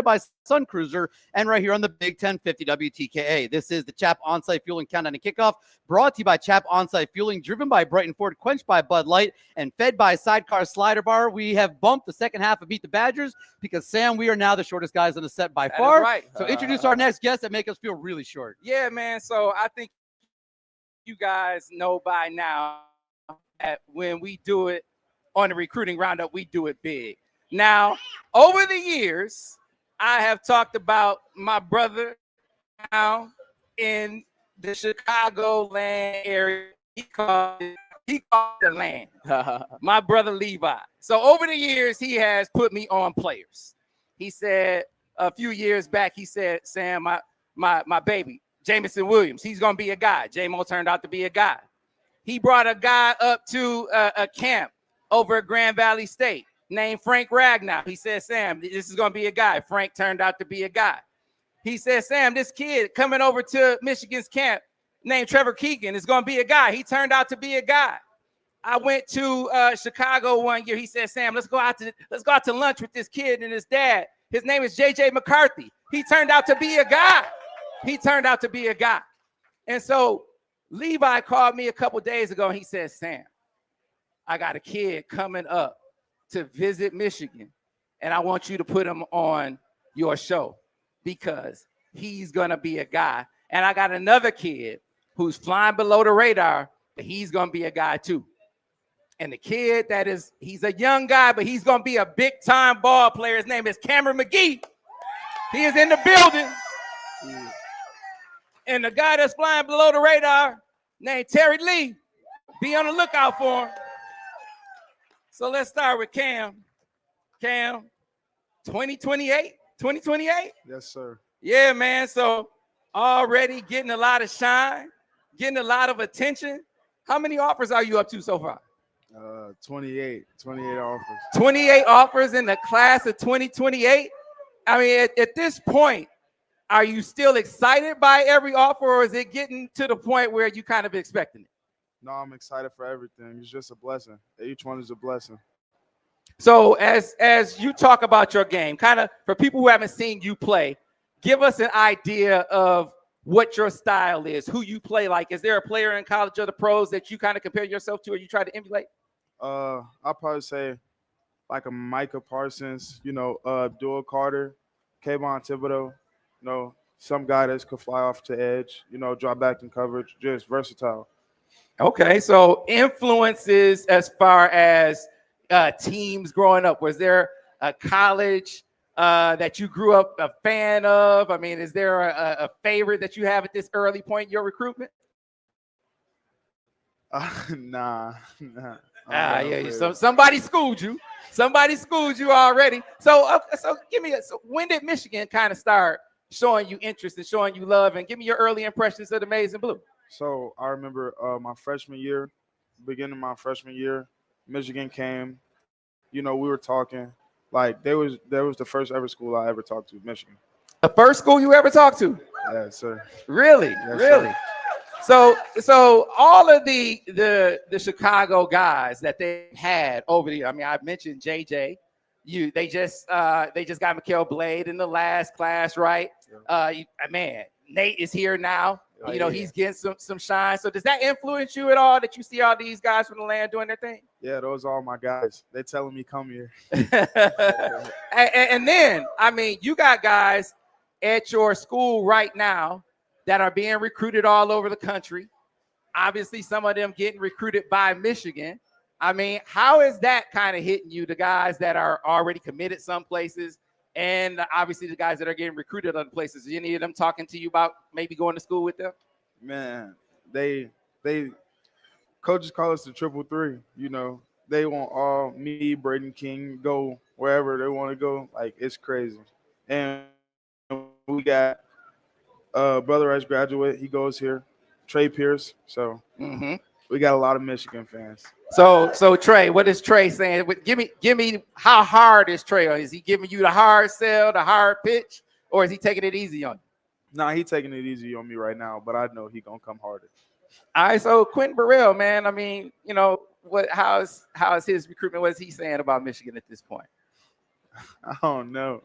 by Sun Cruiser and right here on the Big 1050 WTKA. This is the Chap On-Site Fueling Countdown and Kickoff, brought to you by Chap On-Site Fueling, driven by Brighton Ford, quenched by Bud Light, and fed by Sidecar Slider Bar. We have bumped the second half of Beat the Badgers because, Sam, we are now the shortest guys on the set by far. Right. So introduce our next guest and make us feel really short. Yeah, man. So I think you guys know by now that when we do it on the Recruiting Roundup, we do it big. Now, over the years, I have talked about my brother now in the Chicagoland area. He called it the land. My brother Levi. So over the years, he has put me on players. He said a few years back, he said, Sam, my baby, Jamison Williams, he's going to be a guy. J-Mo turned out to be a guy. He brought a guy up to a camp over at Grand Valley State named Frank Ragnow. He said, Sam, this is going to be a guy. Frank turned out to be a guy. He said, Sam, this kid coming over to Michigan's camp named Trevor Keegan is going to be a guy. He turned out to be a guy. I went to Chicago one year. He said, Sam, let's go out to lunch with this kid and his dad. His name is J.J. McCarthy. He turned out to be a guy. And so Levi called me a couple days ago and he said, Sam, I got a kid coming up to visit Michigan, and I want you to put him on your show because he's going to be a guy. And I got another kid who's flying below the radar, but he's going to be a guy too. And the kid he's a young guy, but he's going to be a big-time ball player. His name is Kameron Mcgee. He is in the building. And the guy that's flying below the radar, named Terry Lee, be on the lookout for him. So let's start with Cam. Cam, 2028? Yes, sir. Yeah, man. So already getting a lot of shine, getting a lot of attention. How many offers are you up to so far? 28 offers. 28 offers in the class of 2028. I mean, at this point, are you still excited by every offer, or is it getting to the point where you kind of expecting it? No, I'm excited for everything. It's just a blessing. Each one is a blessing. So as you talk about your game, kind of for people who haven't seen you play, give us an idea of what your style is, who you play like. Is there a player in college or the pros that you kind of compare yourself to or you try to emulate? I'll probably say like a Micah Parsons, Abdul Carter, Kayvon Thibodeau, some guy that could fly off to edge, drop back in coverage, just versatile. Okay, so influences as far as teams growing up. Was there a college that you grew up a fan of? I mean, is there a favorite that you have at this early point in your recruitment? Nah. Yeah. So somebody schooled you. Somebody schooled you already. So give me so when did Michigan kind of start showing you interest and showing you love? And give me your early impressions of the Maize and Blue. So I remember my freshman year, beginning of my freshman year, Michigan came. We were talking. Like, there was the first ever school I ever talked to, Michigan. The first school you ever talked to? Yes, sir. Really? Yes, really? Sir. So all of the Chicago guys that they had over the, I mean, I mentioned JJ. They just got Mikael Blade in the last class, right? Yeah. Man, Nate is here now. He's getting some shine. So does that influence you at all that you see all these guys from the land doing their thing? Yeah, those are all my guys. They telling me come here. and then, I mean, you got guys at your school right now that are being recruited all over the country. Obviously, some of them getting recruited by Michigan. I mean, how is that kind of hitting you, the guys that are already committed some places, and obviously the guys that are getting recruited other places? Is any of them talking to you about maybe going to school with them? Man, they coaches call us the 333. They want all me, Braden King, go wherever they want to go. Like, it's crazy. And we got Brother Rice graduate. He goes here. Trey Pierce. So we got a lot of Michigan fans. So Trey, what is Trey saying? Give me how hard is Trey? Is he giving you the hard sell, the hard pitch, or is he taking it easy on you? Nah, he taking it easy on me right now, but I know he gonna come harder. All right, so Quentin Burrell, man. I mean, how is his recruitment? What is he saying about Michigan at this point? I don't know.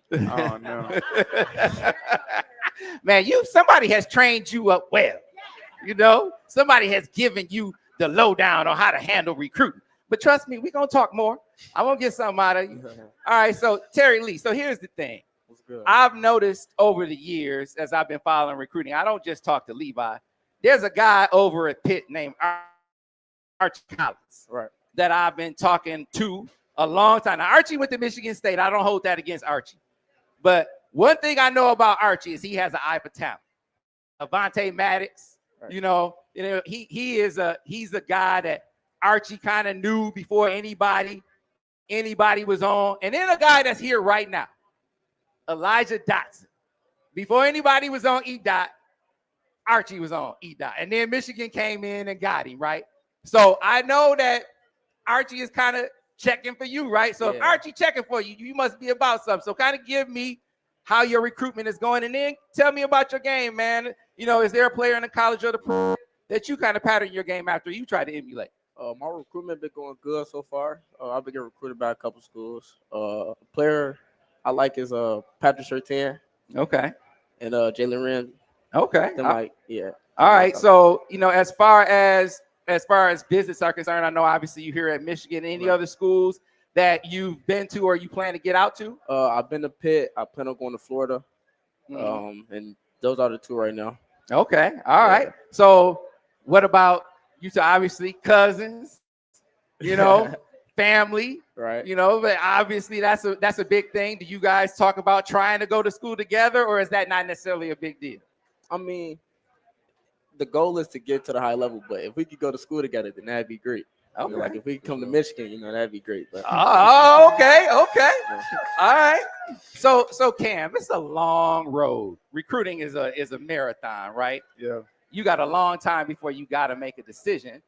Man, somebody has trained you up well. You know, somebody has given you the lowdown on how to handle recruiting. But trust me, we're going to talk more. I won't get something out of you. All right, so Terry Lee, so here's the thing. I've noticed over the years as I've been following recruiting, I don't just talk to Levi. There's a guy over at Pitt named Archie Collins, right, that I've been talking to a long time. Now, Archie went to Michigan State. I don't hold that against Archie. But one thing I know about Archie is he has an eye for talent. Avante Maddox, right. you know, he's a guy that Archie kind of knew before anybody was on. And then a guy that's here right now, Elijah Dotson. Before anybody was on E-Dot, Archie was on E-Dot. And then Michigan came in and got him, right? So I know that Archie is kind of checking for you, right? So if Archie checking for you, you must be about something. So kind of give me how your recruitment is going. And then tell me about your game, man. You know, is there a player in the college or the pro that you kind of pattern your game after you try to emulate? My recruitment been going good so far. I've been getting recruited by a couple schools. A player I like is Patrick Surtain. Okay. And Jalen Wren. Okay. All right. So, you know, as far as visits are concerned, I know obviously you here at Michigan. Any other schools that you've been to or you plan to get out to? I've been to Pitt. I plan on going to Florida. And those are the two right now. Okay. All right. So what about you two? Obviously cousins, you know, family, right? You know, but obviously that's a big thing. Do you guys talk about trying to go to school together, or is that not necessarily a big deal? I mean, the goal is to get to the high level, but if we could go to school together, then that'd be great. Okay. You know, like if we come to Michigan, you know, that'd be great. But okay. All right. So Cam, it's a long road. Recruiting is a marathon, right? Yeah. You got a long time before you got to make a decision.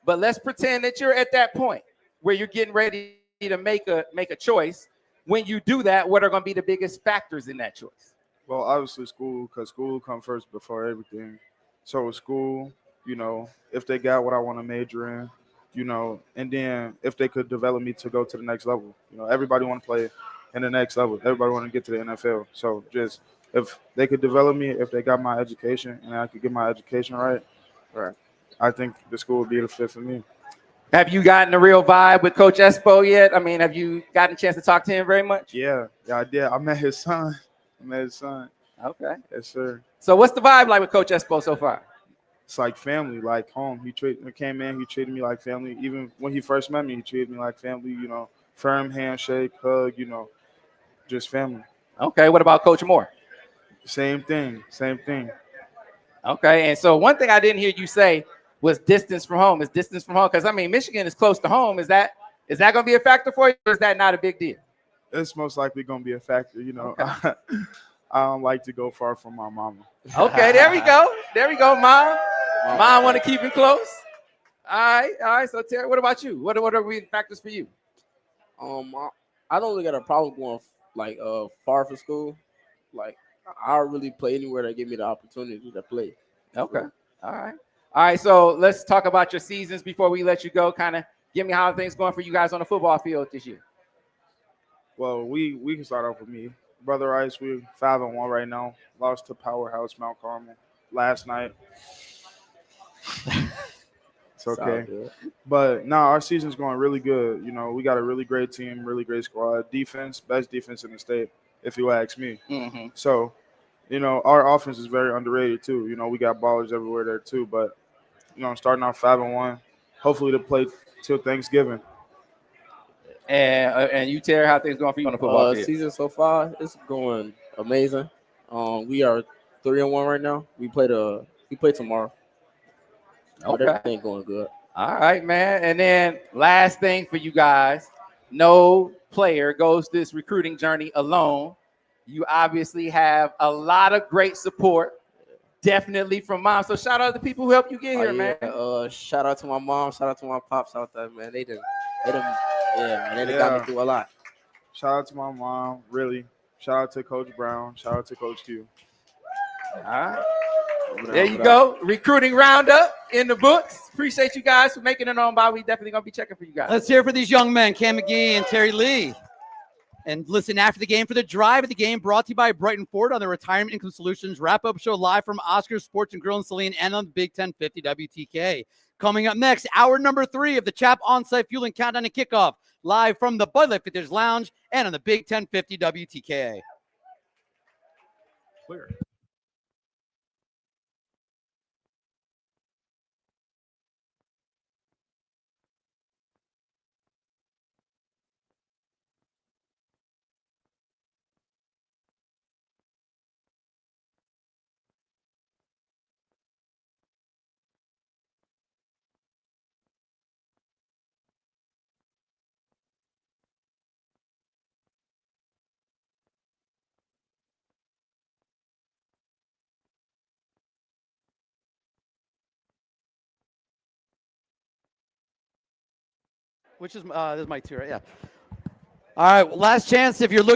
But let's pretend that you're at that point where you're getting ready to make a choice. When you do that, what are going to be the biggest factors in that choice? Well, obviously school, because school comes first before everything. So with school, you know, if they got what I want to major in, you know, and then if they could develop me to go to the next level. You know, everybody want to play in the next level. Everybody want to get to the NFL. So just if they could develop me, if they got my education and I could get my education right, I think the school would be the fit for me. Have you gotten a real vibe with Coach Espo yet? I mean, have you gotten a chance to talk to him very much? Yeah, I did. I met his son. Okay. Yes, sir. So what's the vibe like with Coach Espo so far? It's like family, like home. He came in, he treated me like family. Even when he first met me, he treated me like family, you know, firm handshake, hug, you know, just family. Okay, what about Coach Moore? Same thing. Okay, and so one thing I didn't hear you say was distance from home. Is distance from home? Because, I mean, Michigan is close to home. Is that going to be a factor for you, or is that not a big deal? It's most likely going to be a factor, you know. Okay. I don't like to go far from my mama. Okay, there we go, Mom. Mom want to keep it close. All right. So, Terry, what about you? What are the factors for you? I don't really got a problem going like far for school. Like, I'll really play anywhere that give me the opportunity to play. Okay. All right. So let's talk about your seasons before we let you go. Kind of give me how things going for you guys on the football field this year. Well, we can start off with me. Brother Rice, we're 5-1 right now. Lost to Powerhouse Mount Carmel last night. It's okay. But no, our season's going really good. You know, we got a really great team, really great squad. Defense, best defense in the state, if you ask me. Mm-hmm. So, you know, our offense is very underrated too. You know, we got ballers everywhere there too. But, you know, starting off 5-1, hopefully to play till Thanksgiving. And you, Terry, how things going for you on the football field? Season so far, it's going amazing. We are 3-1 right now. We play tomorrow. Okay. Everything going good. All right, man. And then last thing for you guys, no player goes this recruiting journey alone. You obviously have a lot of great support, definitely from Mom. So shout out to the people who helped you get here, man. Shout out to my mom. Shout out to my pops out there, man. They got me through a lot. Shout out to my mom, really. Shout out to Coach Brown. Shout out to Coach Q. All right. There you go. Recruiting Roundup in the books. Appreciate you guys for making it on by. We definitely going to be checking for you guys. Let's hear for these young men, Cam McGee and Terry Lee. And listen after the game for the drive of the game, brought to you by Brighton Ford on the Retirement Income Solutions wrap-up show live from Oscar Sports and Grill and Saline and on the Big 1050 WTK. Coming up next, hour number 3 of the Chap On-Site Fueling Countdown and Kickoff, live from the Bud Light Fitters Lounge and on the Big 1050 WTK. Clear. Which is this is my 2, right? Yeah. All right, last chance if you're looking